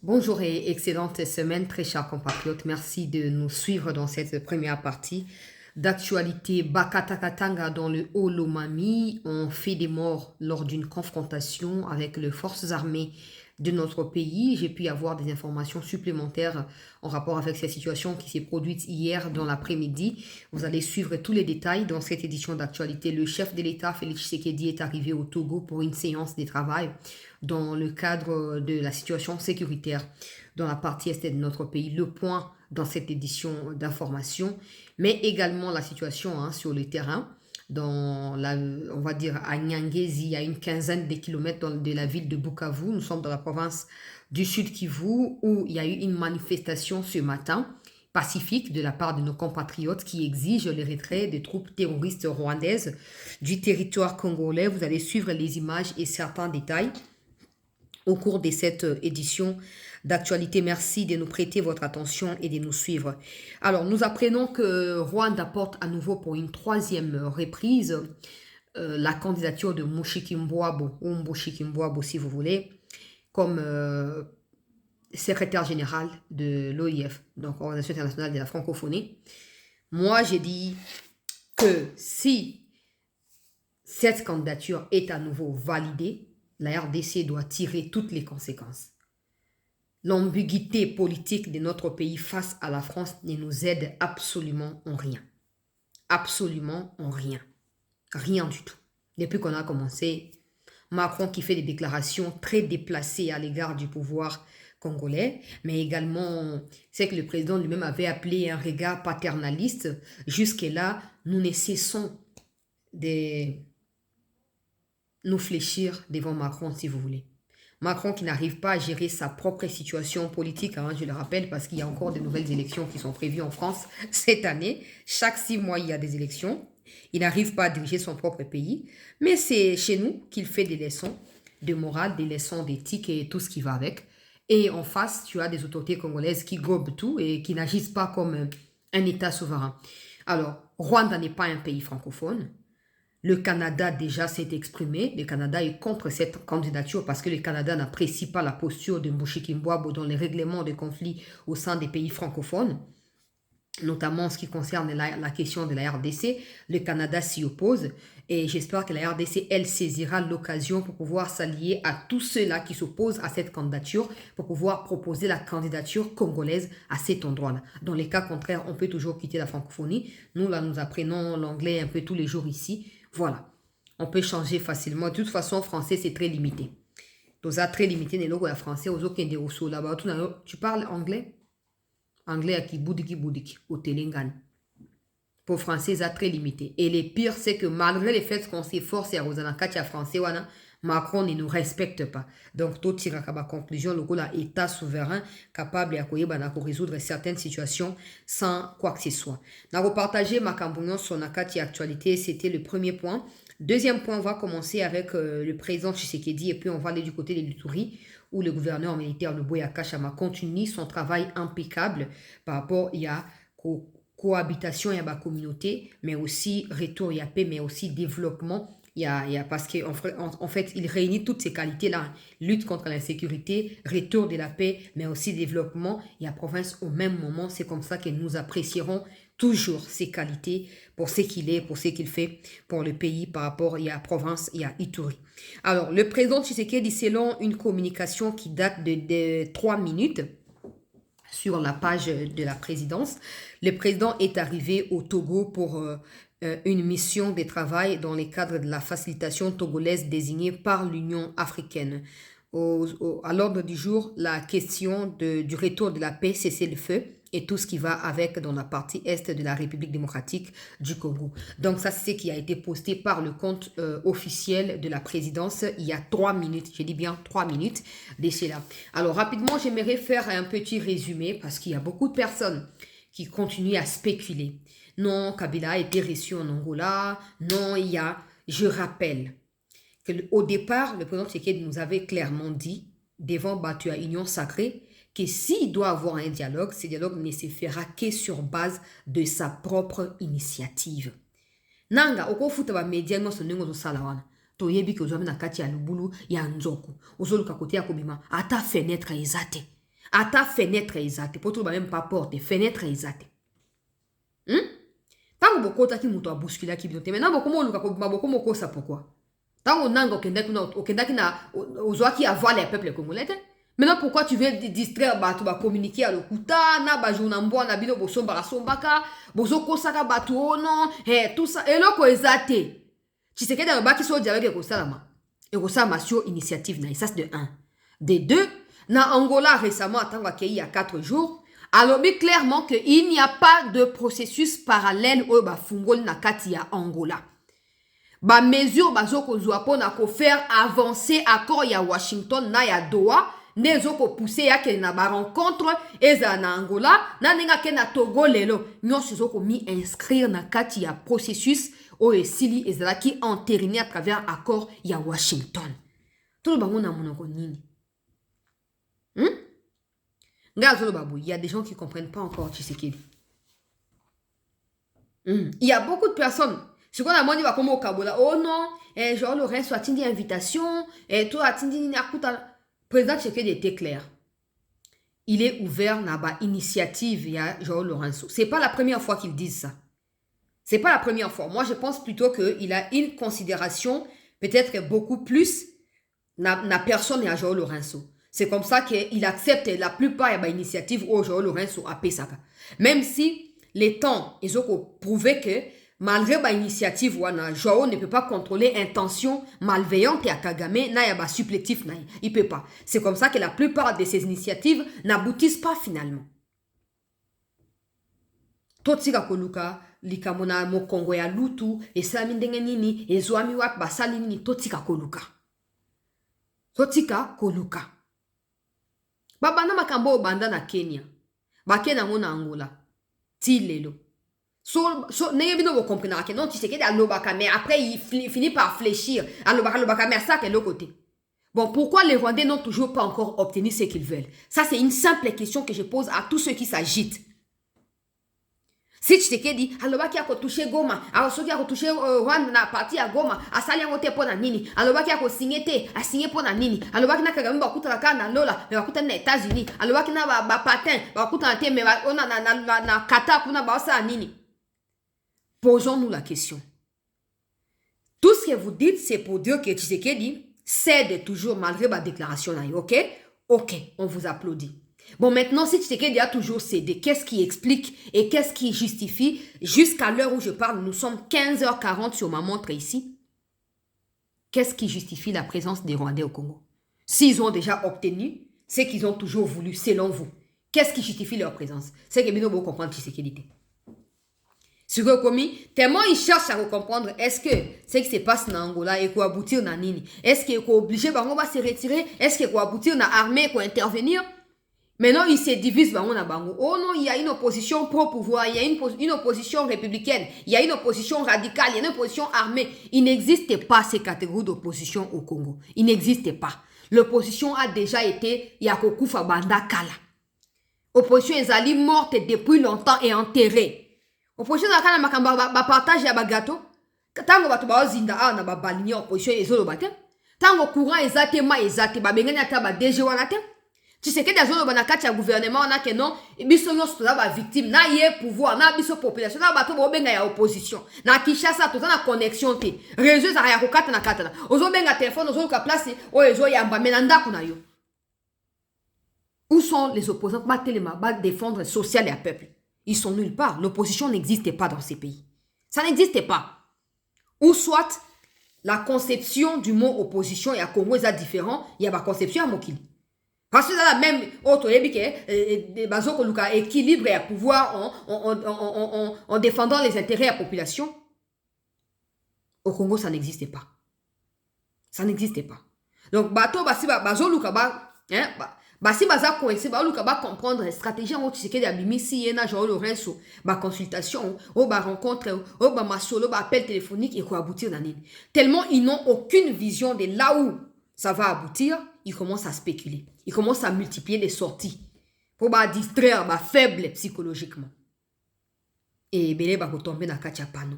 Bonjour et excellente semaine, très chers compatriotes. Merci de nous suivre dans cette première partie d'actualité Bakatakatanga dans le Haut-Lomami. On fait des morts lors d'une confrontation avec les forces armées de notre pays. J'ai pu avoir des informations supplémentaires en rapport avec cette situation qui s'est produite hier dans l'après-midi. Vous allez suivre tous les détails dans cette édition d'actualité. Le chef de l'État, Félix Tshisekedi, est arrivé au Togo pour une séance de travail dans le cadre de la situation sécuritaire dans la partie est de notre pays. Le point dans cette édition d'information, mais également la situation sur le terrain. On va dire à Nyangezi, à une quinzaine de kilomètres de la ville de Bukavu. Nous sommes dans la province du Sud Kivu où il y a eu une manifestation ce matin pacifique de la part de nos compatriotes qui exigent le retrait des troupes terroristes rwandaises du territoire congolais. Vous allez suivre les images et certains détails au cours de cette édition d'actualité. Merci de nous prêter votre attention et de nous suivre. Alors, nous apprenons que Rwanda porte à nouveau pour une troisième reprise la candidature de Mushiki Mbwabo, ou Mbushiki Mbwabo si vous voulez, comme secrétaire général de l'OIF, donc Organisation internationale de la francophonie. Moi, j'ai dit que si cette candidature est à nouveau validée, la RDC doit tirer toutes les conséquences. L'ambiguïté politique de notre pays face à la France ne nous aide absolument en rien. Absolument en rien. Rien du tout. Depuis qu'on a commencé, Macron qui fait des déclarations très déplacées à l'égard du pouvoir congolais, mais également, c'est que le président lui-même avait appelé un regard paternaliste. Jusque-là, nous ne cessons de nous fléchir devant Macron, si vous voulez. Macron qui n'arrive pas à gérer sa propre situation politique, je le rappelle, parce qu'il y a encore de nouvelles élections qui sont prévues en France cette année. Chaque 6 mois, il y a des élections. Il n'arrive pas à diriger son propre pays. Mais c'est chez nous qu'il fait des leçons de morale, des leçons d'éthique et tout ce qui va avec. Et en face, tu as des autorités congolaises qui gobent tout et qui n'agissent pas comme un État souverain. Alors, Rwanda n'est pas un pays francophone. Le Canada déjà s'est exprimé. Le Canada est contre cette candidature parce que le Canada n'apprécie pas la posture de Mushiki Mbwabo dans les règlements de conflits au sein des pays francophones, notamment en ce qui concerne la question de la RDC. Le Canada s'y oppose et j'espère que la RDC, elle, saisira l'occasion pour pouvoir s'allier à tous ceux-là qui s'opposent à cette candidature pour pouvoir proposer la candidature congolaise à cet endroit-là. Dans les cas contraires, on peut toujours quitter la francophonie. Nous, là, nous apprenons l'anglais un peu tous les jours ici. Voilà, on peut changer facilement. De toute façon, français, c'est très limité. Donc, ça, très limité, les logos français, aux autres qui sont là-bas. Tu parles anglais? Anglais à qui boudiki, au Téléngan. Pour français, ça, très limité. Et le pire, c'est que malgré le fait qu'on s'efforce à Rosanakatia français, Macron ne nous respecte pas. Donc, tout tire à la conclusion, le État souverain capable de résoudre certaines situations sans quoi que ce soit. Nous avons partagé ma campagne sur Nakati actualité, c'était le premier point. Deuxième point, on va commencer avec le président Tshisekedi et puis on va aller du côté de l'Ituri où le gouverneur militaire de Boyaka Chama continue son travail impeccable par rapport à cohabitation et à la communauté, mais aussi retour à paix, mais aussi développement. Parce qu'en fait, il réunit toutes ces qualités-là. Lutte contre l'insécurité, retour de la paix, mais aussi développement. Et la province au même moment, c'est comme ça que nous apprécierons toujours ces qualités pour ce qu'il est, pour ce qu'il fait pour le pays par rapport à la province et à Ituri. Alors, le président Tshisekedi, selon une communication qui date de 3 minutes, sur la page de la présidence, le président est arrivé au Togo pour une mission de travail dans le cadre de la facilitation togolaise désignée par l'Union africaine. À l'ordre du jour, la question du retour de la paix, cessez-le-feu et tout ce qui va avec dans la partie est de la République démocratique du Congo. Donc ça, c'est ce qui a été posté par le compte officiel de la présidence il y a 3 minutes. Je dis bien 3 minutes de cela. Alors rapidement, j'aimerais faire un petit résumé parce qu'il y a beaucoup de personnes qui continuent à spéculer. Non, Kabila a été reçu en Angola. Non, je rappelle qu'au départ, le président Tshisekedi nous avait clairement dit, devant Batua Union Sacrée, que s'il doit avoir un dialogue, ce dialogue ne se fera que sur base de sa propre initiative. Nanga, okofuta ba media nyonso ndenge ozosala wana. Toyebi ke ozwami na kati ya lubulu ya nzoku. Ozoluka kote ya kobima ata fenêtre eza te. à ta fenêtre exacte. Pour tout même pas porte, fenêtre exacte. Tant que beaucoup qui m'ont bousculé qui binote. Maintenant beaucoup mon luka beaucoup moko ça pourquoi? Tant on nango okenda na ozoa qui avoir les peuples congolais. Maintenant pourquoi tu veux distraire batu ba communiquer à lokuta na ba journambo na bino bosomba sombaka bozo kosaka batu ono tout ça et loko ezate. Tu sais que dans le bas qui sont dialogue ko salama. Et ko ça sur initiative na ça c'est de 1. De 2, na Angola récemment attends il y a 4 jours. Alors, mais clairement qu'il n'y a pas de processus parallèle au Bafungol Nakati à Angola. Ba mesure bazoko zwapo na ko faire avancer accord ya Washington na ya Doha, nezoko pousser ya ke na ba rencontre eza na Angola, na ninga ke na Togo lelo, nyonso zoko mi inscrire na kati ya processus o esili ezala ki entériné à travers accord ya Washington. Tout le bango na monoko nini? Il y a des gens qui ne comprennent pas encore Tshisekedi. Il y a beaucoup de personnes. Ce qu'on a dit, comme au Kabola, oh non, genre le reste, soit une invitation, et toi, le président Tshisekedi était clair. Il est ouvert à la initiative, il y a Joao Lorenzo. Ce n'est pas la première fois qu'ils disent ça. Ce n'est pas la première fois. Moi, je pense plutôt qu'il a une considération, peut-être beaucoup plus, na personne à Joao Lorenzo. C'est comme ça qu'il accepte la plupart des initiatives où Joao Lorenzo a Pesaka. Même si les temps, ils ont prouvé que malgré l'initiative, Joao ne peut pas contrôler l'intention malveillante à Kagame, il pas supplétif, il ne peut pas. C'est comme ça que la plupart de ces initiatives n'aboutissent pas finalement. Totsika koluka, likamona mo Kongo ya lutu, eslami ndenge nini, ezwami wat basali nini, totsika koluka. Totsika koluka. Babana makambo banda na Kenya. Bakena ngo na Angola. Ti lelo. Neye bino vous comprenez que non, tu sais qu'il y a l'obaka, mais après il finit par fléchir. L'obaka, mais à ça, quel autre côté. Bon, pourquoi les Rwandais n'ont toujours pas encore obtenu ce qu'ils veulent? Ça, c'est une simple question que je pose à tous ceux qui s'agitent. Si tu sais qu'il dit, alobaki a touché Goma, alors ceux qui a touché Rwanda na parti à Goma, a sali a voté pour na nini, alobaki a signé pour na nini, alobaki na Kagame bakuta la kana lola, mais bakuta na États-Unis, alobaki na ba patin, bakuta na te, mais on a na Qatar kuna ba sa nini. Posons-nous la question. Tout ce que vous dites, c'est pour dire que Tshisekedi cède toujours malgré ma déclaration là, ok? Ok, on vous applaudit. Bon, maintenant, si Tshisekedi a toujours cédé, qu'est-ce qui explique et qu'est-ce qui justifie? Jusqu'à l'heure où je parle, nous sommes 15h40 sur ma montre ici. Qu'est-ce qui justifie la présence des Rwandais au Congo? S'ils ont déjà obtenu ce qu'ils ont toujours voulu, selon vous, qu'est-ce qui justifie leur présence? C'est que nous devons comprendre Tshisekedi. Sur le commis, tellement ils cherchent à comprendre est-ce que ce qui se passe en Angola et quoi aboutir dans Nini? Est-ce qu'il est obligé de se retirer? Est-ce qu'il est aboutir dans l'armée pour intervenir? Maintenant, ils se divisent. Oh non, il y a une opposition pro-pouvoir, il y a une opposition républicaine, il y a une opposition radicale, il y a une opposition armée. Il n'existe pas ces catégories d'opposition au Congo. Il n'existe pas. L'opposition a déjà été Yakokufa Banda Kala. L'opposition est allée morte depuis longtemps et enterrée. Opposition na kana makamba ba partage ya bagato. Tango batu ba zinda na ba balinyo opposition ezolo bate. Tango courant ezate ma ezate ba bengani ata ba DG wana te. Tu sais que dans le banakati ya gouvernement on a que non, biso nyonso la ba victime na ye pouvoir na biso population na bato bo benga ya opposition. Na Kinshasa to na connexion te. Réseau za ya kokata na kata. Ozo benga téléphone ozo ka place o ezo yamba menanda kuna yo. Où sont les opposants ba telema ba défendre social et à peuple? Ils sont nulle part. L'opposition n'existe pas dans ces pays. Ça n'existe pas. Ou soit, la conception du mot opposition et à Congo est différent, il y a la conception à Mokili. Parce que là, même, équilibre et à pouvoir en défendant les intérêts de la population. Au Congo, ça n'existe pas. Ça n'existe pas. Donc, si baza coincé ba luka ba comprendre stratégie en Tshisekedi abimisi yena Joao Lorenzo ba consultation ou ba rencontre ou ba masolo ba appel téléphonique et quoi aboutir dans nini. Tellement ils n'ont aucune vision de là où ça va aboutir, ils commencent à spéculer. Ils commencent à multiplier les sorties pour ba distraire ba faible psychologiquement. Et belé ba retomber dans katia pano.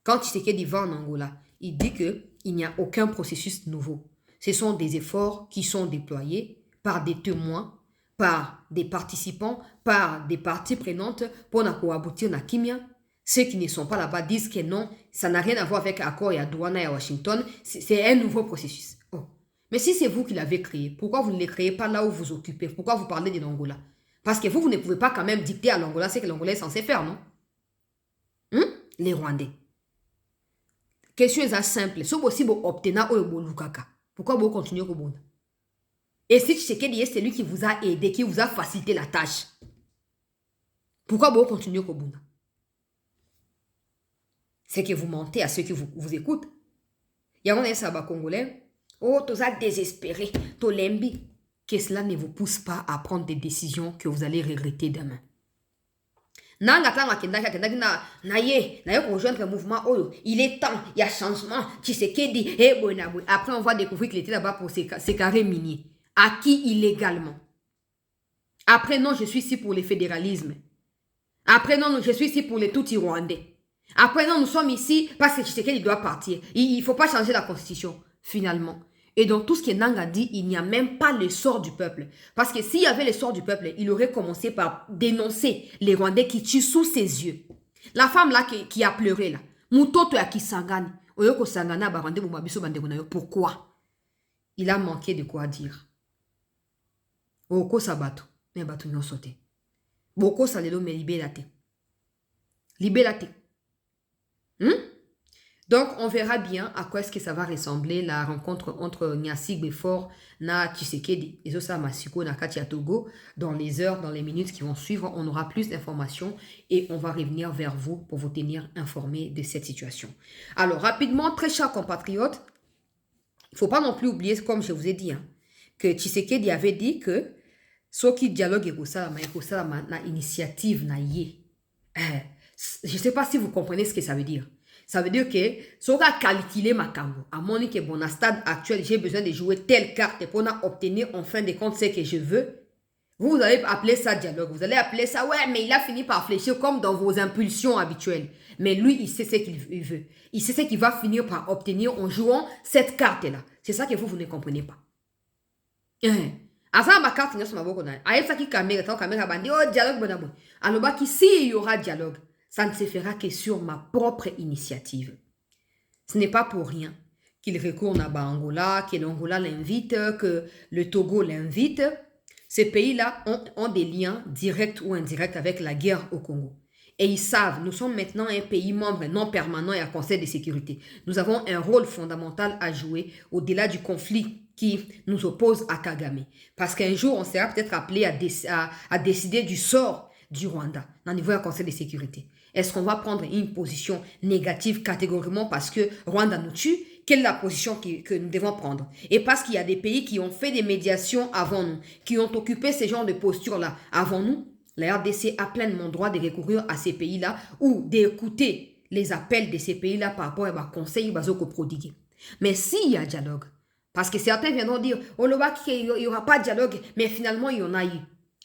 Quand Tshisekedi va en Angola, il dit que il n'y a aucun processus nouveau. Ce sont des efforts qui sont déployés par des témoins, par des participants, par des parties prenantes pour aboutir à Kimia. Ceux qui ne sont pas là-bas disent que non, ça n'a rien à voir avec l'accord et à Douana et à Washington. C'est un nouveau processus. Oh. Mais si c'est vous qui l'avez créé, pourquoi vous ne le créez pas là où vous occupez? Pourquoi vous parlez de l'Angola? Parce que vous ne pouvez pas quand même dicter à l'Angola ce que l'Angola est censé faire, non? Les Rwandais. Question est simple. Si vous obtenez pourquoi vous continuez au monde? Et si Tshisekedi est celui qui vous a aidé, qui vous a facilité la tâche, pourquoi vous continuez au monde? C'est que vous mentez à ceux qui vous écoutent. Il y a un sabbat congolais. Oh, tous a désespéré, tolembi. Que cela ne vous pousse pas à prendre des décisions que vous allez regretter demain. Nanga tanga kenda rejoindre le mouvement Oyo. Il est temps, il y a changement. Tshisekedi, après on va découvrir qu'il était là-bas pour ses carrés miniers. Acquis illégalement. Après non, je suis ici pour le fédéralisme. Après non, je suis ici pour les tout rwandais. Après non, nous sommes ici parce que Tshisekedi doit partir. Il ne faut pas changer la constitution, finalement. Et dans tout ce que Nanga dit, il n'y a même pas le sort du peuple. Parce que s'il y avait le sort du peuple, il aurait commencé par dénoncer les Rwandais qui tuent sous ses yeux. La femme là qui a pleuré là. Mutoto ya Kisangani. Oyoko Sangana barande bumabiso bandegonayo. Pourquoi? Il a manqué de quoi dire. Oko sabato. Mais bato nyon sauté. Boko salelo me libérate. Libérate. Donc, on verra bien à quoi est-ce que ça va ressembler la rencontre entre Nyasi Befor na Tshisekedi et Zosa Masiko na Katia Togo dans les heures, dans les minutes qui vont suivre. On aura plus d'informations et on va revenir vers vous pour vous tenir informés de cette situation. Alors, rapidement, très chers compatriotes, il ne faut pas non plus oublier, comme je vous ai dit, que Tshisekedi avait dit que ce qui dialogue et na initiative na ye. Je ne sais pas si vous comprenez ce que ça veut dire. Ça veut dire que si on a calculé ma cambo, à mon que bon, à stade actuel, j'ai besoin de jouer telle carte pour obtenir en fin de compte ce que je veux. Vous allez appeler ça dialogue. Vous allez appeler ça, ouais, mais il a fini par fléchir comme dans vos impulsions habituelles. Mais lui, il sait ce qu'il veut. Il sait ce qu'il va finir par obtenir en jouant cette carte-là. C'est ça que vous ne comprenez pas. Asa ma carte, dialogue. Alors, s'il y aura dialogue, ça ne se fera que sur ma propre initiative. Ce n'est pas pour rien qu'il recourt à Angola, que l'Angola l'invite, que le Togo l'invite. Ces pays-là ont des liens directs ou indirects avec la guerre au Congo. Et ils savent, nous sommes maintenant un pays membre non permanent et à Conseil de sécurité. Nous avons un rôle fondamental à jouer au-delà du conflit qui nous oppose à Kagame. Parce qu'un jour, on sera peut-être appelé à décider du sort du Rwanda au niveau du Conseil de sécurité. Est-ce qu'on va prendre une position négative catégoriquement parce que Rwanda nous tue? Quelle est la position que nous devons prendre? Et parce qu'il y a des pays qui ont fait des médiations avant nous, qui ont occupé ce genre de posture-là avant nous, la RDC a pleinement droit de recourir à ces pays-là ou d'écouter les appels de ces pays-là par rapport à conseil bazoko prodigué. Mais s'il y a dialogue, parce que certains viendront dire, oh, il n'y aura pas de dialogue, mais finalement, il y en a eu.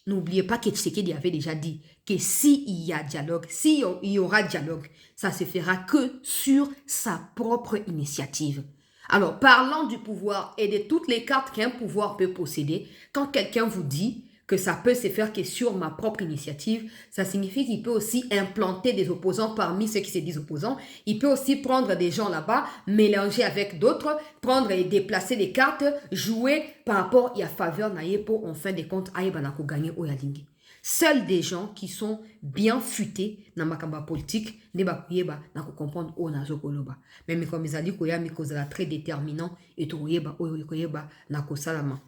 N'oubliez pas que Tshisekedi avait déjà dit que s'il y a dialogue, s'il y aura dialogue, ça se fera que sur sa propre initiative. Alors, parlant du pouvoir et de toutes les cartes qu'un pouvoir peut posséder, quand quelqu'un vous dit que ça peut se faire que sur ma propre initiative, ça signifie qu'il peut aussi implanter des opposants parmi ceux qui se disent opposants. Il peut aussi prendre des gens là-bas, mélanger avec d'autres, prendre et déplacer des cartes, jouer par rapport à faveur naïe pour en fin de compte aïbanako gagner au yalingi. Seuls des gens qui sont bien futés dans ma kamba politique ne bakuyeba na ko comprendre o nazo koloba. Même comme ils allaient koya mi kozala très déterminant et to yeba o koyeba na ko salama.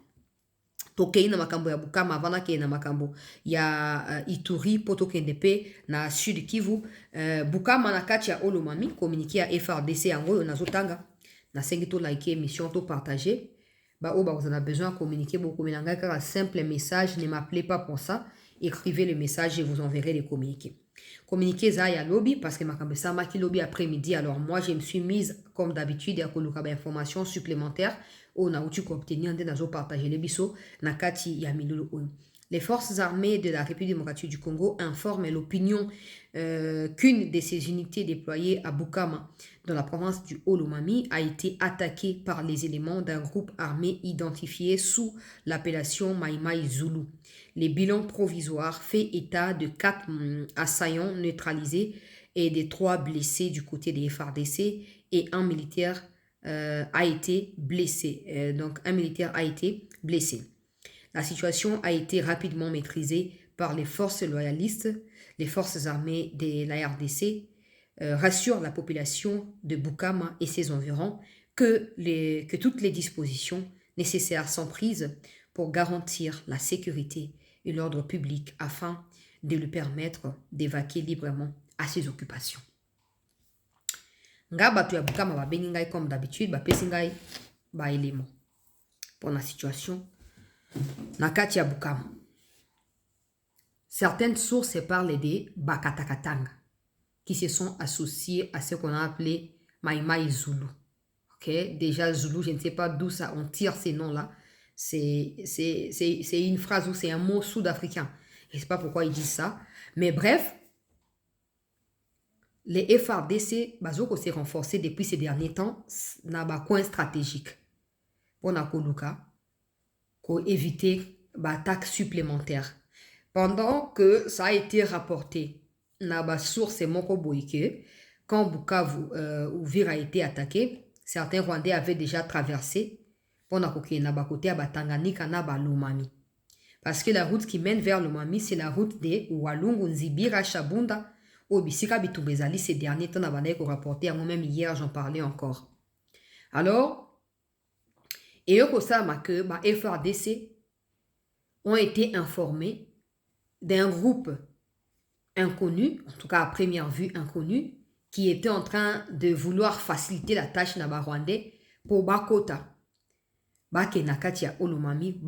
Tokei na makambo ya Bukama avana ke na makambo ya Ituri poto kendepe na Sud Kivu. Bukama na kati ya Olomami communiqué à FRDC yango na zotanga na sengi to like émission to partager. Ba o ba vous en avez besoin communiquer beaucoup menanga car simple message, ne m'appelez pas pour ça. Écrivez le message et vous enverrez les communiqués. Communiquez ça à lobby parce que makambo sa maki lobby après-midi. Alors moi je me suis mise comme d'habitude à koluka ba information supplémentaire. On a obtenu de nazo partager les biso na kati ya milulu. Les forces armées de la République démocratique du Congo informent l'opinion qu'une de ces unités déployées à Bukama, dans la province du Haut-Lomami, a été attaquée par les éléments d'un groupe armé identifié sous l'appellation Maïmaï Zulu. Les bilans provisoires fait état de 4 assaillants neutralisés et de 3 blessés du côté des FARDC et un militaire a été blessé. Donc un militaire a été blessé. La situation a été rapidement maîtrisée par les forces loyalistes. Les forces armées de la RDC rassurent la population de Bukama et ses environs que toutes les dispositions nécessaires sont prises pour garantir la sécurité et l'ordre public afin de lui permettre d'évacuer librement à ses occupations. Nga batu ya Bukama ba bengi ngai comme d'habitude ba pesi ngai ba élément pour la situation na kati ya Bukama. Certaines sources parlent des Bakatakatanga qui se sont associés à ce qu'on a appelé Maïmaï Zulu. Ok, déjà Zulu, je ne sais pas d'où ça on tire ces noms-là. C'est une phrase ou c'est un mot sud-africain. Je ne sais pas pourquoi ils disent ça. Mais bref, les FARDC, bazoko s'est renforcé depuis ces derniers temps dans un coin stratégique. Pour éviter l'attaque supplémentaire. Pendant que ça a été rapporté, dans source moko boyke, quand Bukavu Uvira a été attaqué, certains Rwandais avaient déjà traversé pour côté à Tanganyika na Lomami. Parce que la route qui mène vers Lomami, c'est la route de Walungu, Nzibira, Shabunda, Obisika Bitumbezali. Ces derniers temps, on a rapporté, moi-même hier, j'en parlais encore. Alors, et eux, que les FARDC ont été informés d'un groupe inconnu, en tout cas à première vue inconnu, qui était en train de vouloir faciliter la tâche na Rwandais pour Bakota. Bakenakatia Olomami,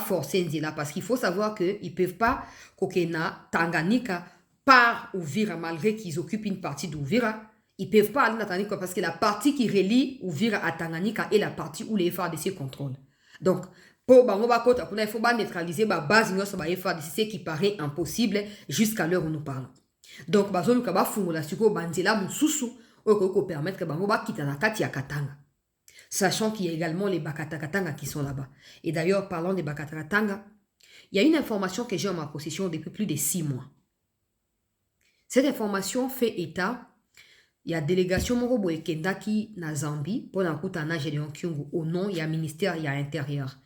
forcer Nzela, parce qu'il faut savoir qu'ils ne peuvent pas kokena Tanganyika par Uvira, malgré qu'ils occupent une partie d'Uvira. Ils ne peuvent pas aller dans Tanganyika parce que la partie qui relie Uvira à Tanganyika est la partie où les FARDC contrôlent. Donc, pour Bakota, il faut neutraliser la base de FARDC qui paraît impossible jusqu'à l'heure où nous parlons. Donc, bazoluka ba fungula siko banzela mususu oko permettre que bango ba kita na kati ya Katanga. Sachant qu'il y a également les Bakatakatanga qui sont là-bas. Et d'ailleurs, parlant des Bakatakatanga, il y a une information que j'ai en ma possession depuis plus de 6 mois. Cette information fait état, il y a délégation Morobo et Kendaki na Zambie pour la route à Gédéon Kyungu. Au nom, il y a ministère, il y a intérieur.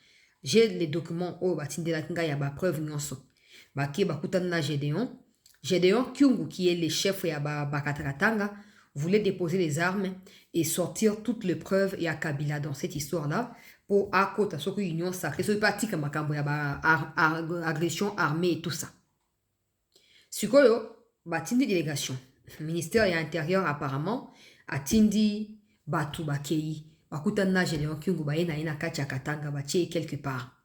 J'ai les documents au Batindela Kinga, il y a ma preuve nyonso. Baki bakuta na Gédéon. Gédéon Kyungu, qui est le chef de Bakatakatanga, voulait déposer les armes et sortir toutes les preuves et à Kabila dans cette histoire-là pour à côté de l'Union sacrée, ce parti comme agression armée et tout ça. Sukoyo, batindi délégation. Ministère et intérieur apparemment, atindi batu bakei, bakutana Gédéon Kyungu baena ina kacha katanga bache quelque part.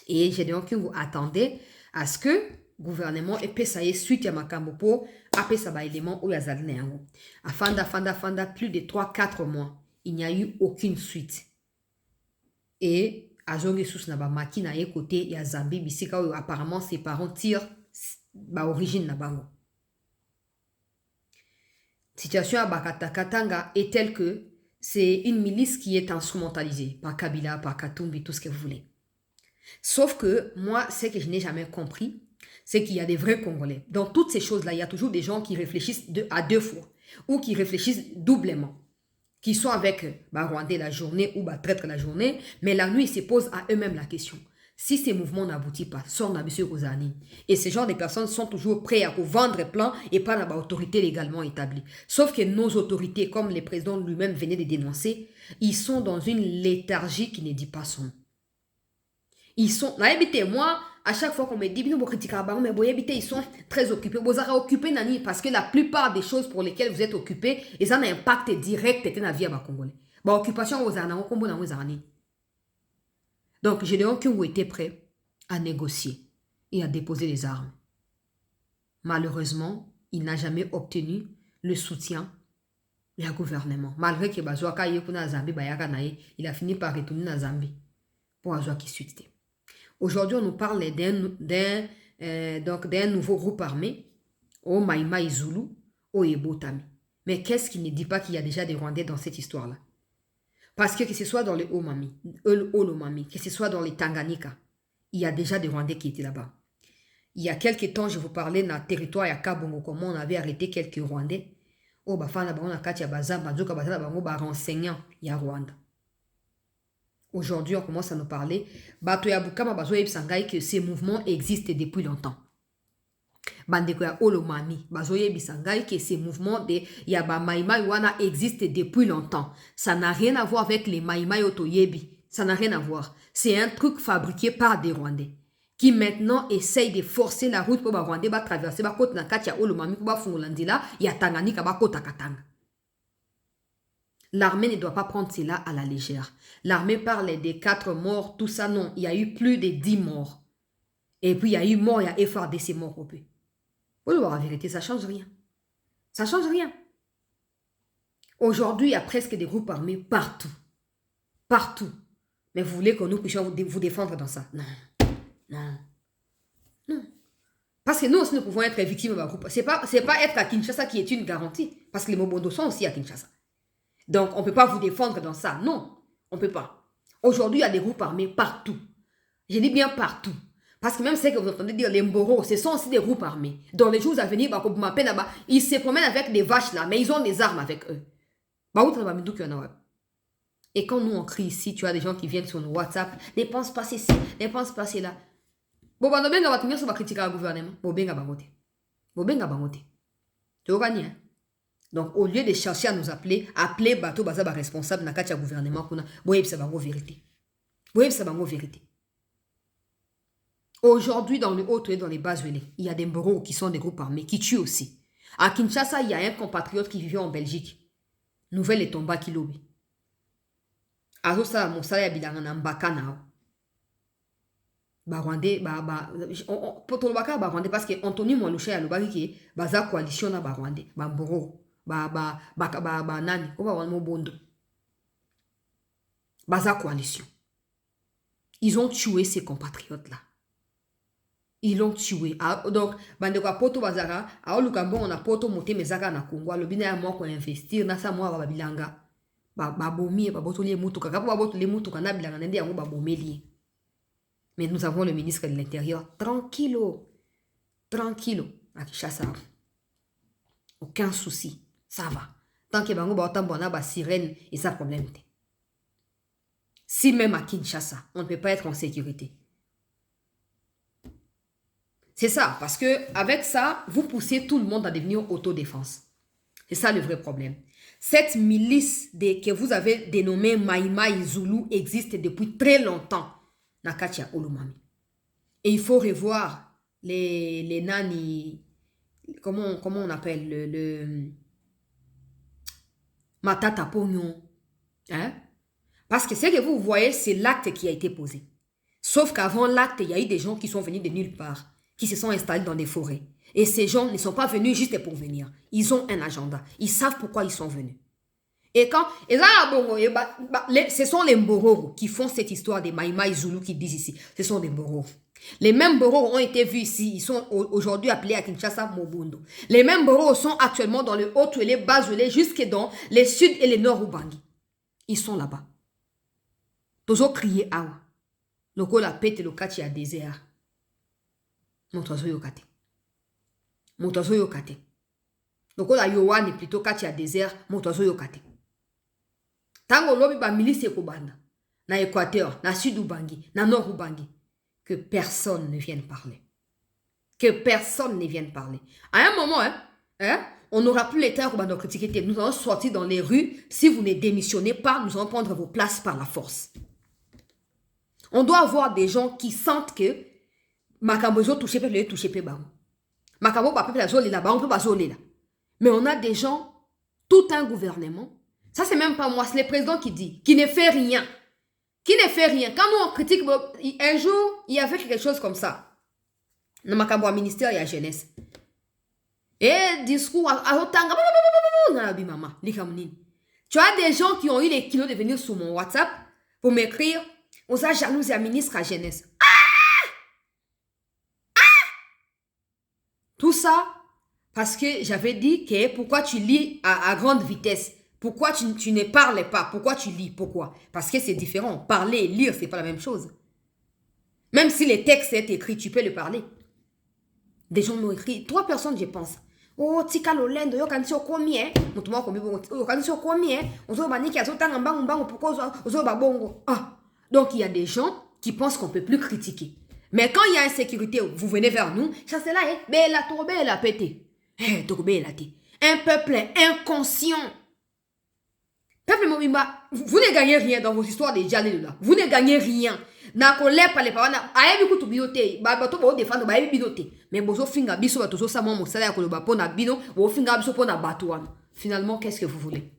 Et Gédéon Kyungu attendait à ce que gouvernement et pesaye suite à makambo po apesa ba élément ou yazalne yango. Afanda plus de 3-4 mois, il n'y a eu aucune suite. Et azonge sous na ba makina ye côté ya Zambie bisika où apparemment ses parents tirent ba origine na bango. Situation à Bakatakatanga est telle que c'est une milice qui est instrumentalisée par Kabila, par Katumbi, tout ce que vous voulez. Sauf que moi, ce que je n'ai jamais compris, c'est qu'il y a des vrais Congolais. Dans toutes ces choses-là, il y a toujours des gens qui réfléchissent à 2 fois ou qui réfléchissent doublement, qui sont avec Rwandais la journée ou traître la journée, mais la nuit, ils se posent à eux-mêmes la question. Si ces mouvements n'aboutissent pas, sont n'abusent aux années. Et ces genres de personnes sont toujours prêts à vendre plan et pas dans l'autorité légalement établie. Sauf que nos autorités, comme le président lui-même venait de dénoncer, ils sont dans une léthargie qui ne dit pas son nom. Ils sont, moi, à chaque fois qu'on me dit, ils sont très occupés. Vous êtes occupés, Nani, parce que la plupart des choses pour lesquelles vous êtes occupés, ils ont un impact direct dans la vie à Congolais. Occupation aux années. Donc, Gédéon Kyungu était prêt à négocier et à déposer les armes. Malheureusement, il n'a jamais obtenu le soutien du gouvernement. Malgré que il a fini par retourner à Zambie pour avoir qui suite. Aujourd'hui, on nous parle d'un nouveau groupe armé, au Mai Mai Zulu, au Ebotami. Mais qu'est-ce qui ne dit pas qu'il y a déjà des Rwandais dans cette histoire-là? Parce que ce soit dans le Olomami, que ce soit dans les Tanganyika, il y a déjà des Rwandais qui étaient là-bas. Il y a quelques temps, je vous parlais dans le territoire à Kabongo, comment on avait arrêté quelques Rwandais. Oh, bafana bango na kati ya bazamba, nzoka bazala bango ba renseignant ya Rwanda. Aujourd'hui, on commence à nous parler. Bato ya Bukama bazo yebisanga que ces mouvements existent depuis longtemps. Bandeko ya Olomami bazo yebisanga que ces mouvements de ya ba maïmaï wana existent depuis longtemps. Ça n'a rien à voir avec les maïmaï otoyebi. Ça n'a rien à voir. C'est un truc fabriqué par des Rwandais qui maintenant essayent de forcer la route pour les Rwandais ba traverser ba côte na kati ya Olomami pour ba fungolandila ya Tanganyika ba kota katanga. L'armée ne doit pas prendre cela à la légère. L'armée parle des 4 morts, tout ça, non. Il y a eu plus de 10 morts. Et puis, il y a eu mort, il y a FRDC mort. Vous voulez voir la vérité, ça ne change rien. Ça ne change rien. Aujourd'hui, il y a presque des groupes armés partout. Partout. Mais vous voulez que nous puissions vous défendre dans ça? Non. Non. Non. Parce que nous aussi, nous pouvons être victimes d'un groupe. Ce n'est pas être à Kinshasa qui est une garantie. Parce que les Mobondo sont aussi à Kinshasa. Donc, on ne peut pas vous défendre dans ça. Non, on ne peut pas. Aujourd'hui, il y a des groupes armés partout. Je dis bien partout. Parce que même ce que vous entendez dire, les Mboro, ce sont aussi des groupes armés. Dans les jours à venir, ils se promènent avec des vaches là, mais ils ont des armes avec eux. Et quand nous on crie ici, tu as des gens qui viennent sur nos WhatsApp, ne pense pas ceci, ne pense pas cela. Bon, bah, on va critiquer le gouvernement. Bon, benga bangote. Bon, benga bangote. Tu vois, hein? Donc, au lieu de chercher à nous appeler, appelez Bato Bazaba responsable dans le gouvernement. Boyeb Sabango vérité. Boyeb Sabango vérité. Aujourd'hui, dans le haut et dans les bases, il y a des Mboro qui sont des groupes armés qui tuent aussi. À Kinshasa, il y a un compatriote qui vivait en Belgique. Nouvelle et tomba qui lobby. Azo sa mosala ya bilanga na mbaka nao. Barwandais, potolobaka Barwandais parce que Anthony Mwalusha ya lobaki ki baza coalition na Barwandais, Mboro. Nani, Baza coalition. Ils ont tué ces compatriotes-là. Ils l'ont tué. Donc, bandeko poto bazara, a lukambo on a poto moté mezaka na Congo, le bina ya moi ko investir na sa moi babilanga. Babomi ba botoli mutuka, ka botoli mutuka na bilanga ndé yango babomeli. Mais nous avons le ministre de l'Intérieur tranquillo. Tranquillo à Kinshasa. Aucun souci. Ça va. Tant que bango ba otambona ba sirène et ça problème. Si même à Kinshasa, on ne peut pas être en sécurité. C'est ça, parce que avec ça, vous poussez tout le monde à devenir autodéfense. C'est ça le vrai problème. Cette milice que vous avez dénommée Mai Mai Zulu existe depuis très longtemps dans Katia Olomami. Et il faut revoir les nani, comment on appelle le Matata Pognon. Hein? Parce que ce que vous voyez, c'est l'acte qui a été posé. Sauf qu'avant l'acte, il y a eu des gens qui sont venus de nulle part, qui se sont installés dans des forêts. Et ces gens ne sont pas venus juste pour venir. Ils ont un agenda. Ils savent pourquoi ils sont venus. Et quand... ce sont les Mboro qui font cette histoire des Mai Mai Zulu qui disent ici. Ce sont des Mboro. Les mêmes Mboro ont été vus ici. Ils sont aujourd'hui appelés à Kinshasa Mobundo. Les mêmes Mboro sont actuellement dans le Haut-Tuélé, Bas-Tuélé, jusque dans les Sud et les Nord Ubangi. Ils sont là-bas. Toujours crier awa. Loko la pète le kati à désert. Montozo yokate. Montozo yokate. Loko la yowane plutôt kati à désert. Montozo yokate. Tango lobi ba milice kobanda. Na Équateur, na Sud Ubangi, na Nord Ubangi. Que personne ne vienne parler. Que personne ne vienne parler. À un moment, on n'aura plus les terres pour nous critiquer. Nous allons sortir dans les rues. Si vous ne démissionnez pas, nous allons prendre vos places par la force. On doit avoir des gens qui sentent que Makambozo touché peut le toucher peu bang. Makambo pas peut la zone là, on peut pas zone là. Mais on a des gens, tout un gouvernement. Ça c'est même pas moi, c'est le président qui dit, qui ne fait rien. Qui ne fait rien. Quand nous on critique, un jour, il y avait quelque chose comme ça. Dans Makambo ministère, il y a jeunesse. Et discours à Otanga, tu as des gens qui ont eu les kilos de venir sur mon WhatsApp pour m'écrire. On a jalouse à ministre à jeunesse. Ah! Tout ça, parce que j'avais dit que pourquoi tu lis à grande vitesse? Pourquoi tu ne parlais pas? Pourquoi tu lis? Pourquoi? Parce que c'est différent. Parler et lire, c'est pas la même chose. Même si les textes sont écrits, tu peux le parler. Des gens m'ont écrit, 3 personnes, je pense. Oh, tika lolendo, yo kanisi okomi, Mutumwa komi bongo, yo kanisi okomi, Ozo baniki, azo tanga mbangu mbangu, pourquoi ozo babongo. Ah, donc il y a des gens qui pensent qu'on peut plus critiquer. Mais quand il y a insécurité, vous venez vers nous, ça c'est là, mais la tourbe, elle a pété. Tourbe, elle a été. Un peuple inconscient. Peuple Mobimba, vous ne gagnez rien dans vos histoires de Djalé là. Vous ne gagnez rien. Na kolè pa les parents na ayebi kutu biote ba bato ba défendre ba ayebi binote mais bozo finga biso bato so sa mo sala ya koloba pona bino bo finga biso pona bato wana. Finalement qu'est-ce que vous voulez?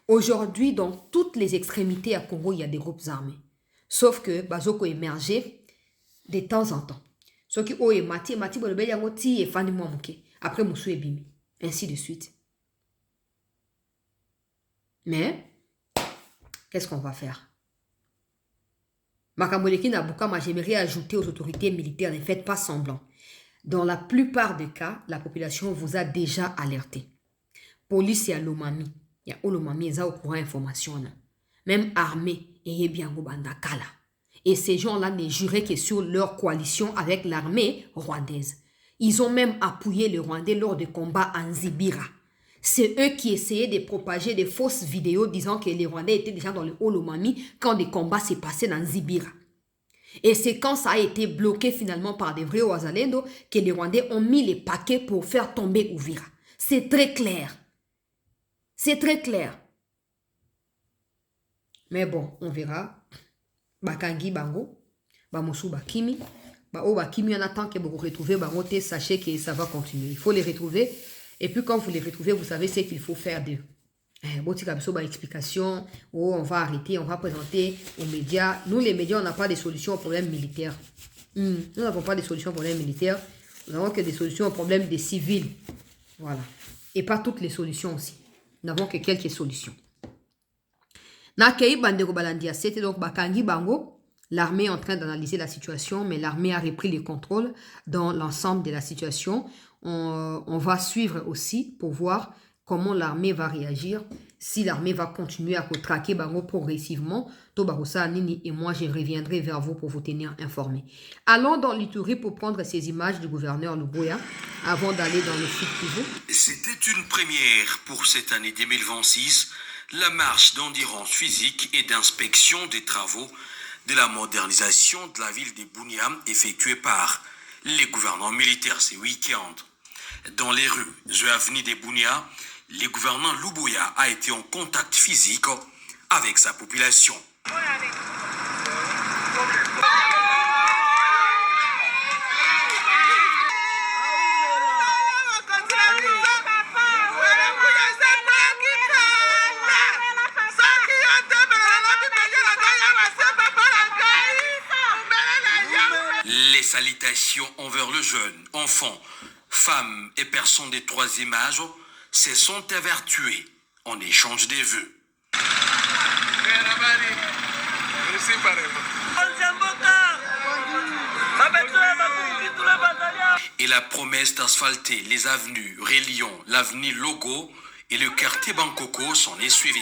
Aujourd'hui dans toutes les extrémités à Congo il y a des groupes armés sauf que bazoko émerger de temps en temps. Ceux qui ont mati bo le yango ti e fandi mo muke après musu ebimi ainsi de suite. Mais qu'est-ce qu'on va faire? Makamboleki Naboukama, j'aimerais ajouter aux autorités militaires, ne faites pas semblant. Dans la plupart des cas, la population vous a déjà alerté. Police et Lomami, il y a Olomami, ils ont au courant information. Même armée, et bien Bandakala. Et ces gens-là ne juraient que sur leur coalition avec l'armée rwandaise. Ils ont même appuyé les Rwandais lors des combats en Zibira. C'est eux qui essayaient de propager des fausses vidéos disant que les Rwandais étaient déjà dans le Olomami quand des combats s'est passé dans Zibira. Et c'est quand ça a été bloqué finalement par des vrais Ouazalendo que les Rwandais ont mis les paquets pour faire tomber Ouvira. C'est très clair. C'est très clair. Mais bon, on verra. Bakangi Bango, Bamosu Bakimi, Bakimi en attend que vous retrouvez Bangote, sachez que ça va continuer. Il faut les retrouver. Et puis quand vous les retrouvez, vous savez ce qu'il faut faire d'eux. Explication, on va arrêter, on va présenter aux médias. Nous, les médias, on n'a pas de solution aux problèmes militaires. Nous n'avons pas de solution aux problèmes militaires. Nous n'avons que des solutions aux problèmes des civils. Voilà. Et pas toutes les solutions aussi. Nous n'avons que quelques solutions. C'était donc Bakangi Bango. L'armée est en train d'analyser la situation, mais l'armée a repris le contrôle dans l'ensemble de la situation. On va suivre aussi pour voir comment l'armée va réagir, si l'armée va continuer à traquer Bango progressivement. Et moi, je reviendrai vers vous pour vous tenir informés. Allons dans l'Ituri pour prendre ces images du gouverneur Luboya avant d'aller dans le site pivot. C'était une première pour cette année 2026, la marche d'endurance physique et d'inspection des travaux de la modernisation de la ville de Bunia effectuée par les gouvernants militaires ce week-end. Dans les rues et avenues de Bunia, le gouverneur Luboya a été en contact physique avec sa population. Les salutations envers le jeune, enfants, femmes et personnes de troisième âge se sont évertuées en échange des vœux. Et la promesse d'asphalter les avenues reliant l'avenue Logo et le quartier Bankoko s'en est suivie.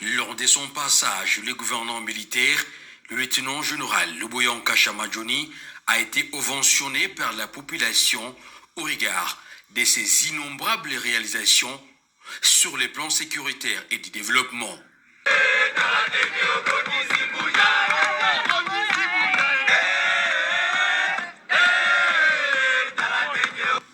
Lors de son passage, le gouverneur militaire, le lieutenant général Luboya Kashamadjoni, a été ovationné par la population au regard de ses innombrables réalisations sur les plans sécuritaires et du développement.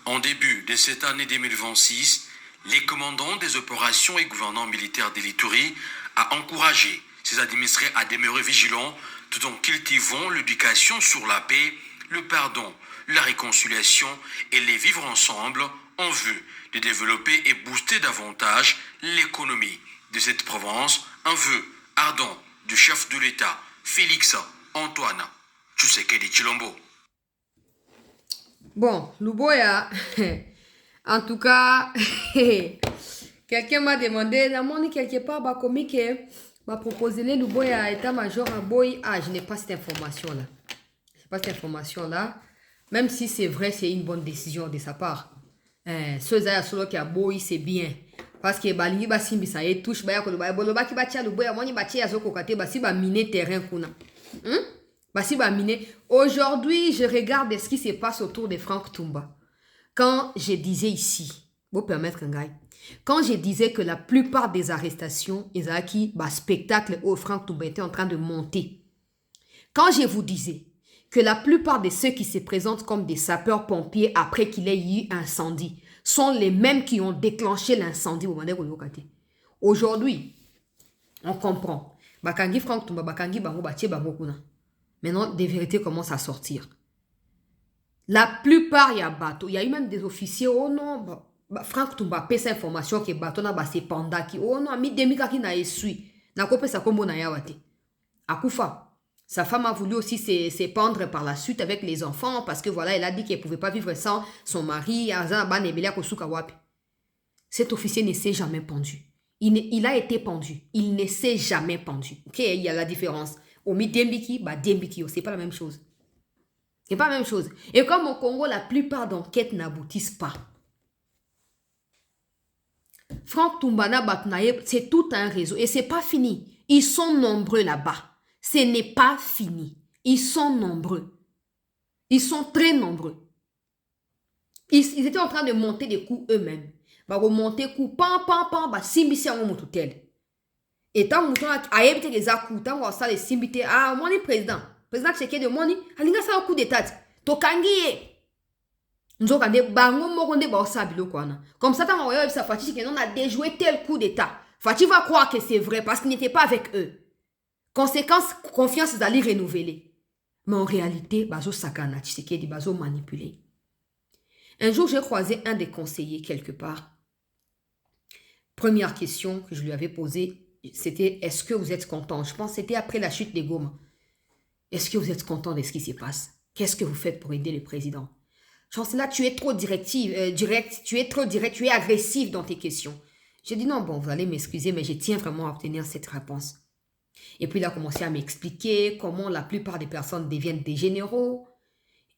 En début de cette année 2026, les commandants des opérations et gouvernants militaires de l'Ituri a encouragé ses administrés à demeurer vigilants tout en cultivant l'éducation sur la paix, le pardon, la réconciliation et les vivre ensemble en vue de développer et booster davantage l'économie de cette province, un vœu ardent du chef de l'État, Félix Antoine Tshisekedi Chilombo. Bon, Luboya, en tout cas, quelqu'un m'a demandé, la monnaie quelque part, bah, comment que m'a proposé le Luboya état-major à Boy. Ah, je n'ai pas cette information-là. Je n'ai pas cette information-là. Même si c'est vrai, c'est une bonne décision de sa part. Ceux solo qui a Boy, c'est bien. Parce que balingi ba simbi ça y touche ba ya ko ba bolo ba ki ba tia Luboya moni ba tia zo ko kate ba si ba miner terrain kuna. Basi Bamine, aujourd'hui, je regarde ce qui se passe autour de Franck Toumba. Quand je disais ici, vous permettre un gars, quand je disais que la plupart des arrestations, Isaki, spectacle où Franck Toumba était en train de monter. Quand je vous disais que la plupart de ceux qui se présentent comme des sapeurs-pompiers après qu'il ait eu incendie sont les mêmes qui ont déclenché l'incendie au moment où aujourd'hui, on comprend. Bakangi Franck Toumba, Bakangi Bango, Batie Bango Kuna. Maintenant, des vérités commencent à sortir. La plupart, il y a bateau. Il y a eu même des officiers. Oh non, Franck Toumba paie cette information que bateau n'a pas ses pandas qui. Oh non, mi demi qui n'a essuyé. N'a pas sa combo n'a yawate. Akoufa. Sa femme a voulu aussi se pendre par la suite avec les enfants parce que voilà, elle a dit qu'elle ne pouvait pas vivre sans son mari. Cet officier ne s'est jamais pendu. Il a été pendu. Il ne s'est jamais pendu. Ok, il y a la différence. Omi Dembiki, Dembiki, c'est pas la même chose. C'est pas la même chose. Et comme au Congo, la plupart d'enquêtes n'aboutissent pas. Franck Toumbana Batnaye, c'est tout un réseau. Et c'est pas fini. Ils sont nombreux là-bas. Ce n'est pas fini. Ils sont nombreux. Ils sont très nombreux. Ils étaient en train de monter des coups eux-mêmes. Remonter coups, simbisi en motutel. Et tant que a évité les coups, tant que ça les simbité, ah, moi, le président qui est de moni, alinga ça au coup d'état. Tokangi. Nous avons des bango moronde ba osabilo kwana. Comme ça, tant que ça Fati que non a déjoué tel coup d'état. Fati va croire que c'est vrai parce qu'il n'était pas avec eux. Conséquence, confiance d'aller renouveler. Mais en réalité, bazo sakana, Tshisekedi bazo manipulé. Un jour, j'ai croisé un des conseillers quelque part. Première question que je lui avais posée, c'était « Est-ce que vous êtes content ?» Je pense que c'était après la chute des Goma. « Est-ce que vous êtes content de ce qui se passe? Qu'est-ce que vous faites pour aider le président ?» Chancela, tu es trop direct, tu es trop direct, tu es agressif dans tes questions. J'ai dit « Non, bon, vous allez m'excuser, mais je tiens vraiment à obtenir cette réponse. » Et puis il a commencé à m'expliquer comment la plupart des personnes deviennent des généraux.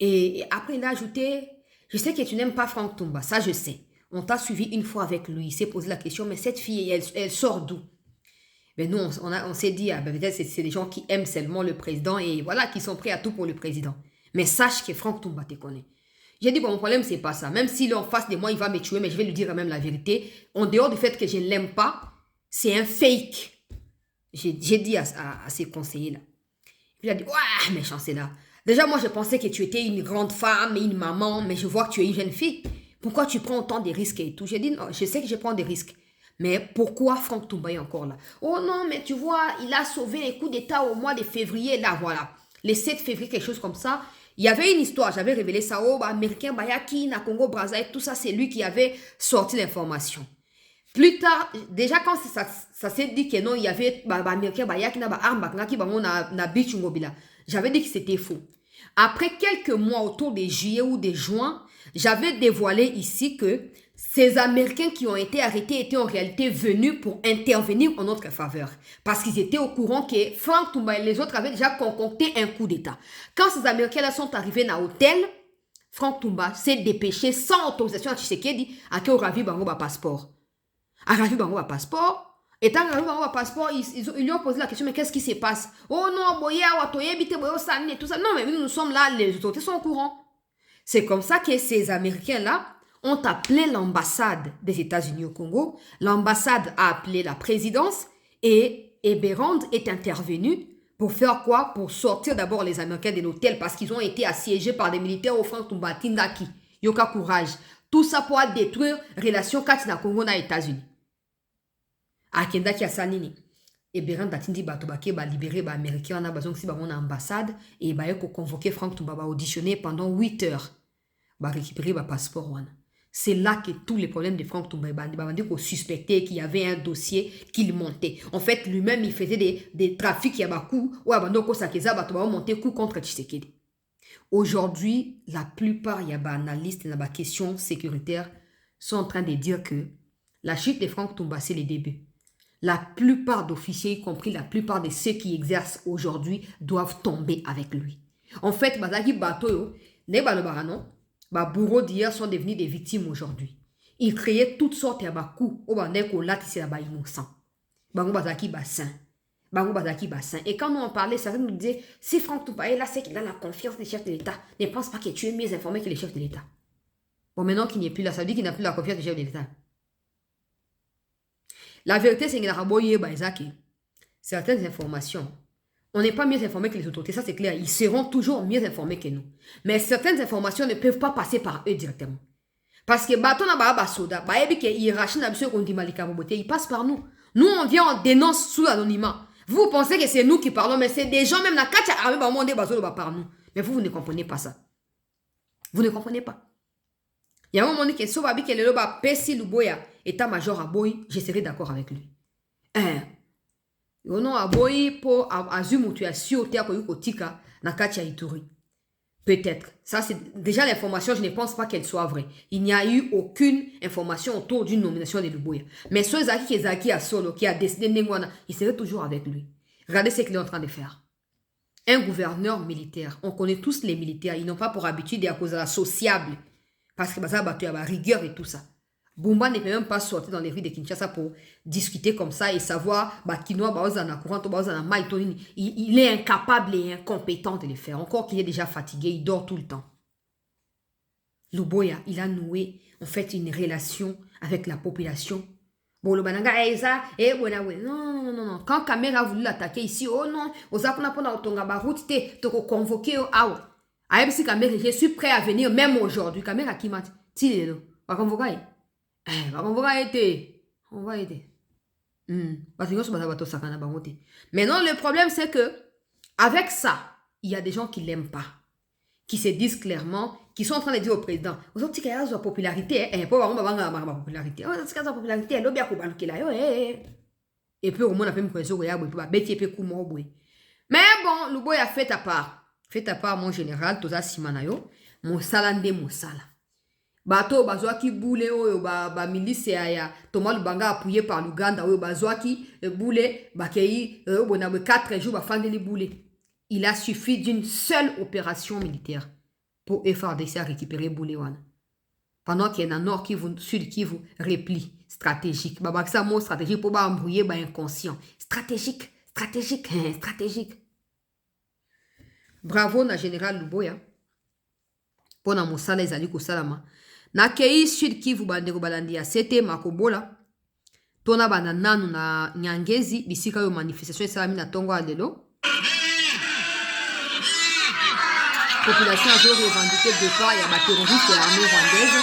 Et après, il a ajouté « Je sais que tu n'aimes pas Franck Toumba, ça je sais. On t'a suivi une fois avec lui, il s'est posé la question, mais cette fille, elle sort d'où ?» Mais nous, on s'est dit, peut-être c'est des gens qui aiment seulement le président et voilà, qui sont prêts à tout pour le président. Mais sache que Franck Toumba te connaît. J'ai dit, bon, mon problème, c'est pas ça. Même s'il est en face de moi, il va me tuer, mais je vais lui dire quand même la vérité. En dehors du fait que je ne l'aime pas, c'est un fake. J'ai dit à ces conseillers-là. Il a dit, ouais, méchant, c'est là. Déjà, moi, je pensais que tu étais une grande femme et une maman, mais je vois que tu es une jeune fille. Pourquoi tu prends autant de risques et tout? J'ai dit, non, je sais que je prends des risques. Mais pourquoi Franck Toumba est encore là? Oh non, mais tu vois, il a sauvé les coups d'État au mois de février. Là, voilà. Le 7 février, quelque chose comme ça. Il y avait une histoire, j'avais révélé ça. Oh, Américain Bayaki, na Congo, Brazzaville, tout ça, c'est lui qui avait sorti l'information. Plus tard, déjà quand ça s'est dit que non, il y avait Américain Bayaki, na arme, qui na bichungobila. J'avais dit que c'était faux. Après quelques mois, autour de juillet ou de juin, j'avais dévoilé ici que ces Américains qui ont été arrêtés étaient en réalité venus pour intervenir en notre faveur. Parce qu'ils étaient au courant que Franck Toumba et les autres avaient déjà concocté un coup d'État. Quand ces Américains-là sont arrivés dans l'hôtel, Franck Toumba s'est dépêché sans autorisation à Tshisekedi à qu'il ravi Bango ba passeport. A ravi Bango ba passeport. Et tant que Bango ba passeport, ils lui ont posé la question, mais qu'est-ce qui se passe? Oh non, boya, watoye, bite, boyo, sani, tout ça. Non, mais nous sommes là, les autorités sont au courant. C'est comme ça que ces Américains-là ont appelé l'ambassade des États-Unis au Congo. L'ambassade a appelé la présidence et Eberand est intervenu pour faire quoi? Pour sortir d'abord les Américains de l'hôtel parce qu'ils ont été assiégés par des militaires au Franck Toumba Tindaki. Yoka courage. Tout ça pour détruire relations Katina Congo na États-Unis. Akendaki asanini. Eberand Batindi Batobake ba libéré ba Américains na bazong si ba mon ambassade et ba yoko convoqué Franck Toumba ba auditionné pendant 8 heures. Ba récupérer ba passeport wana. C'est là que tous les problèmes de Franck Toumba Bandi qu'on suspectait qu'il y avait un dossier qu'il montait. En fait, lui-même, il faisait des trafics Yabakou ou Abandoko Sakeza, Batoba monter coup contre Tshisekedi. Aujourd'hui, la plupart analystes dans la question sécuritaire sont en train de dire que la chute de Franck Toumba, c'est le début. La plupart d'officiers, y compris la plupart de ceux qui exercent aujourd'hui, doivent tomber avec lui. En fait, Bazaki Batoyo, ne Balobaranon, bourreaux d'hier sont devenus des victimes aujourd'hui. Ils créaient toutes sortes de coups au bandeko là qui s'est innocent. Bango Bazaki Bassin. Bango Bazaki Bassin. Et quand nous en parlait, certains nous disaient, si Franck Toumba est là, c'est qu'il a la confiance des chefs de l'État. Ne pense pas que tu es mieux informé que les chefs de l'État. Bon, maintenant qu'il n'est plus là, ça veut dire qu'il n'a plus la confiance des chefs de l'État. La vérité, c'est que certaines informations, on n'est pas mieux informé que les autorités, ça c'est clair. Ils seront toujours mieux informés que nous. Mais certaines informations ne peuvent pas passer par eux directement. Parce que ils passent par nous. Nous, on vient, on dénonce sous l'anonymat. Vous pensez que c'est nous qui parlons, mais c'est des gens même par nous. Mais vous ne comprenez pas ça. Vous ne comprenez pas. Il y a un moment que Sobabi qui est le Pessi Luboya, état-major à Boy, je serai d'accord avec lui. Yono à Boy pour Azumutu à Siotea Koyukotika, Nakatia Ituri. Peut-être. Ça, c'est déjà l'information, je ne pense pas qu'elle soit vraie. Il n'y a eu aucune information autour d'une nomination de Luboya. Mais ceux qui est à Solo, qui a décidé Nengwana, il serait toujours avec lui. Regardez ce qu'il est en train de faire. Un gouverneur militaire, on connaît tous les militaires, ils n'ont pas pour habitude à cause de la sociable. Parce que ça a battu à la rigueur et tout ça. Bumba ne peut même pas sortir dans les rues de Kinshasa pour discuter comme ça et savoir il est incapable et incompétent de le faire. Encore qu'il est déjà fatigué, il dort tout le temps. Luboya, il a noué en fait une relation avec la population. Bon, le bananga ça et non. Quand Kamera a voulu l'attaquer ici, oh non, convoqué je suis prêt à venir même aujourd'hui. Kamera qui m'a dit, on va aider. Maintenant, le problème, c'est que avec ça, il y a des gens qui ne l'aiment pas, qui se disent clairement, qui sont en train de dire au président, vous avez dit qu'il y a une popularité, et puis au moins, on a fait une question, mais bon, le boy a fait à part. Fait à part mon général, Toza Simanayo, mon salande mosala. Bato bazwaki boule oyo ba milice ya Thomas Lubanga appuyé par l'Ouganda oyo bazwaki boule bakei bona 4 jours ba fandeli boule. Il a suffi d'une seule opération militaire pour FARDC à récupérer boule wana. Pendant qu'il y a un nord qui vous sud qui vous replie stratégique. Babaksa mot stratégique pour ba embrouiller ba inconscient. Stratégique. Bravo na général Luboya. Pona mosala ezali kosalama. Na kei sud Kivu bandeko balandi ya sete makobola. Tona banda nanu na Nyangezi bisika yo manifestation esalami na tongo alelo. Population a revendiqué le départ ya ba terroriste de l'armée rwandaise.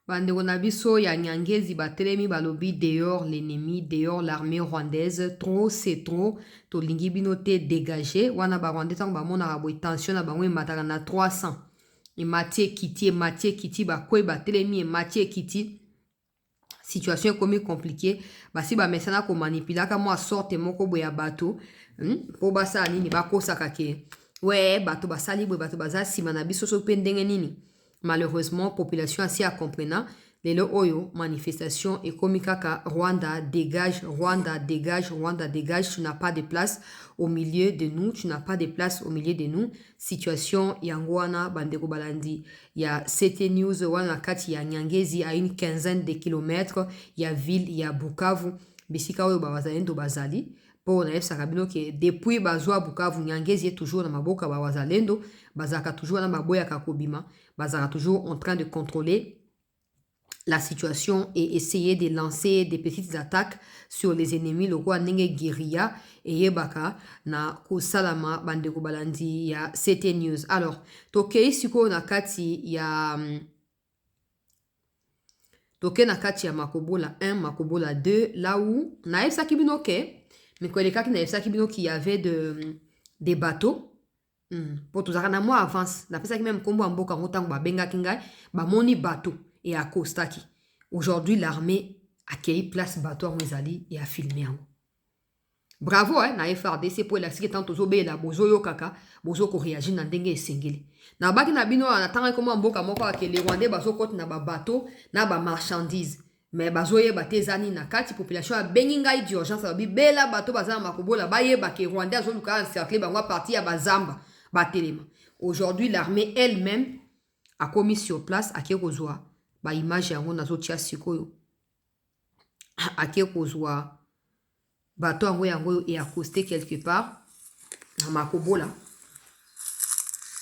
Bandeko na biso ya Nyangezi batelemi balobi dehors l'ennemi, dehors l'armée rwandaise, trop c'est trop, tolingi bino te dégagé, wana ba rwandais tango ba mona ba tension na bango emataka na 300. Et Mathieu Kiti ba kwe batelemi et Mathieu Kiti. situation est compliquée basi ba mesana ko manipula ka moi sorte moko boya bato po basa nini ba kosa kake ouais bato basali boya bato baza sima na biso so pendenge nini. Malheureusement population asi a comprena lelo oyo manifestation ekomi kaka Rwanda dégage, Rwanda dégage, Rwanda dégage, tu n'as pas de place au milieu de nous, tu n'as pas de place au milieu de nous. Situation yango wana bandeko balandi ya CT News wana kati ya Nyangezi à une quinzaine de kilomètres ya ville ya Bukavu bisika oyo bazalendo bazali po na efsa kabino ke depuis bazwa Bukavu Nyangezi est toujours na maboka ba wazalendo bazaka toujours na maboya kakobima bazaka toujours en train de contrôler la situation et essayer de lancer des petites attaques sur les ennemis loko nenge guérilla et yebaka na kosalama bandeko balandi ya CT News. Alors tokei siko na kati ya toke na kati ya Makobola 1 Makobola 2 là où na efsa kibino ke mais quoi les cas qui na efsa kibino qui y avait des bateaux pour tout ça na moi avance na pesa ki même kombo amboka ngotango ba benga kingai ba moni bateau et à Kostaki. Aujourd'hui, l'armée a accueilli place bateau en Mozali et a filmé. Bravo, hein, na FRDC pour l'accès tant aux obé la bozo yo kaka, bozo ko réagir na ndenge esengeli. Na baki na bino na tanga comme mboka moko ke les Rwandais bazo kote na ba bateau, na ba marchandises. Mais bazo ye batezani na kati population a beninga d'urgence ba bela bateau bazana Makobola ba ye ba ke Rwandais azo luka encercler ba parti ya bazamba ba telema. Aujourd'hui, l'armée elle-même a commis sur place à Kekozwa ba image yango nazotia sikoyo à Kekozwa bato yango et accosté quelque part na Makobola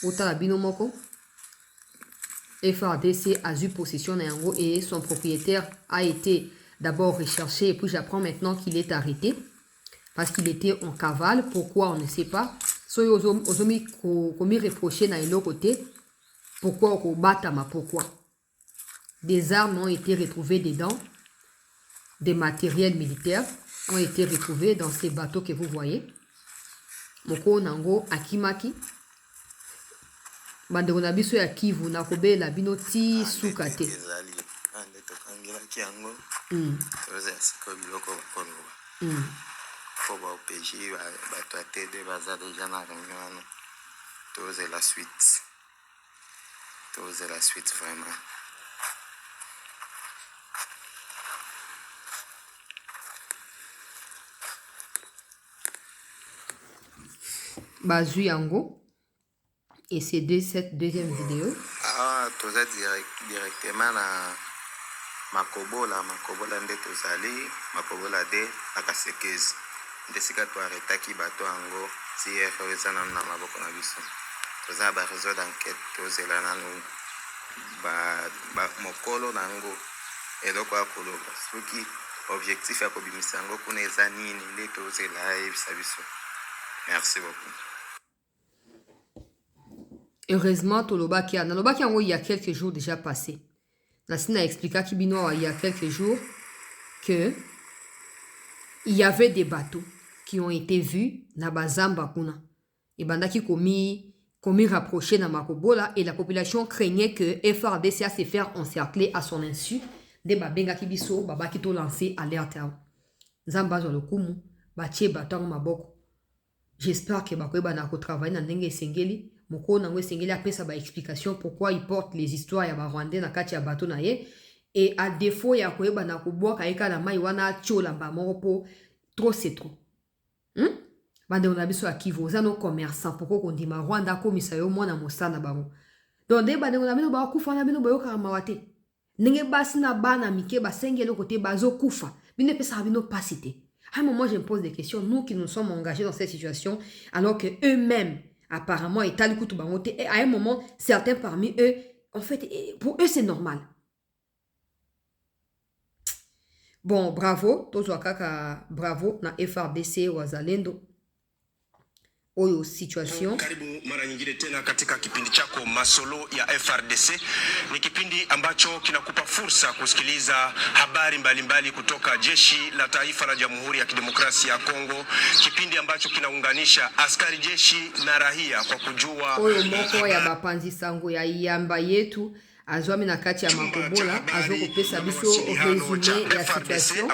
ota bino moko FRDC a eu possession yango et son propriétaire a été d'abord recherché et puis j'apprends maintenant qu'il est arrêté parce qu'il était en cavale. Pourquoi on ne sait pas. Soyo ozomi komi reproché na elo côté. Pourquoi Batama, pourquoi des armes ont été retrouvées dedans, des matériels militaires ont été retrouvés dans ces bateaux que vous voyez. Moko nango akimaki bandeko na biso ya Kivu na kobela bino ti sukate la suite vraiment. Bazu yango et c'est cette deuxième vidéo. Ah, tout ça directement na Makobola nde tozali Makobola de akasekezi ndesika to arrêtaki bato yango si eza na maboko na biso. Toza ba réseau d'enquête tozela nanu ba mokolo nango eloko akoloba soki objectif ya kobimisa yango kuna eza nini nde tozela yebisa biso. Merci beaucoup. Heureusement tolobaki yango il y a quelques jours déjà passé. Nasina expliqua Kibino il y a quelques jours que il y avait des bateaux qui ont été vus na bazamba kuna et bandaki komi rapproché na Makobola et la population craignait que FRDC a se faire encercler à son insu de babenga kibiso babaki to lancer alerte zamba zo lokumu batie batango maboko. J'espère que bakoyeba na ko travailler na ndenge esengeli moko nango esengeli apesa ba explication pourquoi il porte les histoires ya ba Rwandais na kati ya bateau na ye et à défaut ya koyeba na ko boka eka na mai wana chola ba moko po trop c'est trop. Bande on a biso ya Kivu za no commerçant pourquoi qu'on dit ma Rwanda komisa yo mwana mosana bango. Donc de bande on a bino ba kufa na bino boyoka mawate. Ndenge basi na bana mike ba sengelo côté bazo kufa. Bino pesa bino pasité. À un moment, je me pose des questions. Nous qui nous sommes engagés dans cette situation, alors que eux-mêmes, apparemment, et à un moment, certains parmi eux, en fait, pour eux, c'est normal. Bon, bravo. Bravo. Na FRDC wazalendo. Oyo situation. Karibu mara nyingine tena katika kipindi chako Masolo ya FRDC. Ni kipindi ambacho kinakupa fursa kusikiliza habari mbalimbali kutoka jeshi la taifa la Jamhuri ya Kidemokrasia ya Kongo. Kipindi ambacho kinaunganisha askari jeshi na raia kwa kujua oyo moko ya bapanzi sango ya iyamba yetu azwami na kati ya makobola azokopesa biso résumé ya situation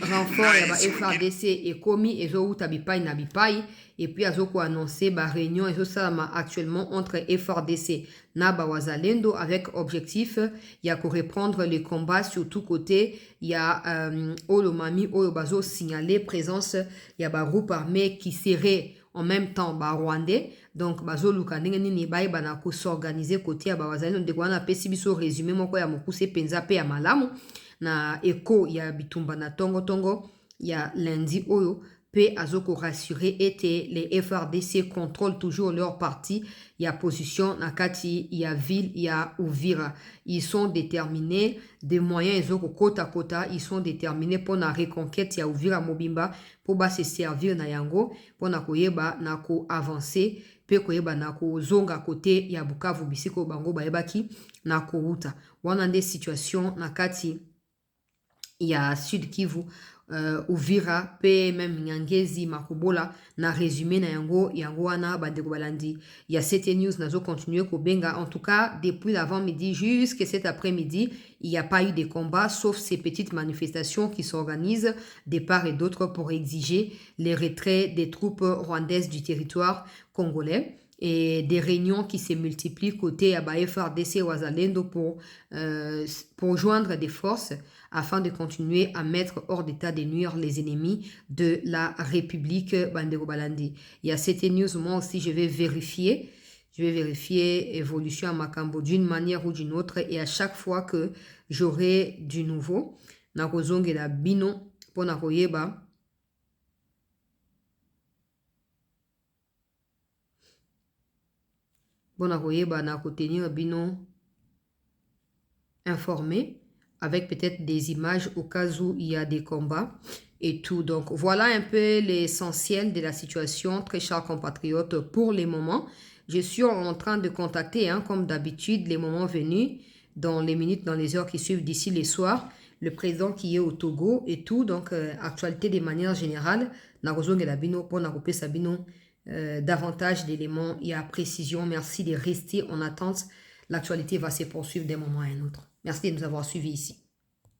renfort ya ba FRDC ekomi ezouta bipai na bipai et puis azoko annoncer ba réunion ezosalama actuellement entre FRDC na ba wazalendo avec objectif ya ko reprendre les combats sur tout côté. Il y a Olomami Olobazo signalé présence ya ba groupe armé qui serait en même temps ba rwandais. Donc bazo luka ndenge nini bai bana ko s'organiser côté ya ba wazalendo de kwana pesi biso résumé moko ya mokuse penza pe ya malamu na eko ya bitumba na tongo ya lundi oyo. P azoko rassurer était les FRDC contrôlent toujours leur parti. Il y a position nakati, il y a ville, il y a Uvira. Ils sont déterminés des moyens ezoko kota kota, ils sont déterminés pour la reconquête ya Uvira Mobimba pour ba se servir na yango pour na koyeba na ko avancer pe koyeba na ko zonga côté ya Bukavu bisiko bango bayebaki na ko uta. Wana nde situation nakati ya Sud Kivu. Uvira pe même Nyangezi Makobola na résumé na yango wana bandeko balandi ya CT News nazo continuer ko benga. En tout cas depuis l'avant-midi jusqu'à cet après-midi il n'y a pas eu de combat sauf ces petites manifestations qui s'organisent de part et d'autre pour exiger les retraits des troupes rwandaises du territoire congolais et des réunions qui se multiplient côté à FRDC Wazalendo pour joindre des forces afin de continuer à mettre hors d'état de nuire les ennemis de la République Bandeko Balandi. Il y a CT News, moi aussi je vais vérifier évolution à Makambo d'une manière ou d'une autre et à chaque fois que j'aurai du nouveau, nakozonge la bino pour nakoyeba tenir bino informé avec peut-être des images au cas où il y a des combats et tout. Donc voilà un peu l'essentiel de la situation, très chers compatriotes, pour les moments. Je suis en train de contacter, comme d'habitude, les moments venus, dans les minutes, dans les heures qui suivent d'ici les soirs, le président qui est au Togo et tout. Donc actualité de manière générale, Narozong et Labino pour Naropé Sabino. Davantage d'éléments et à précision. Merci de rester en attente. L'actualité va se poursuivre d'un moment à un autre. Merci de nous avoir suivis ici.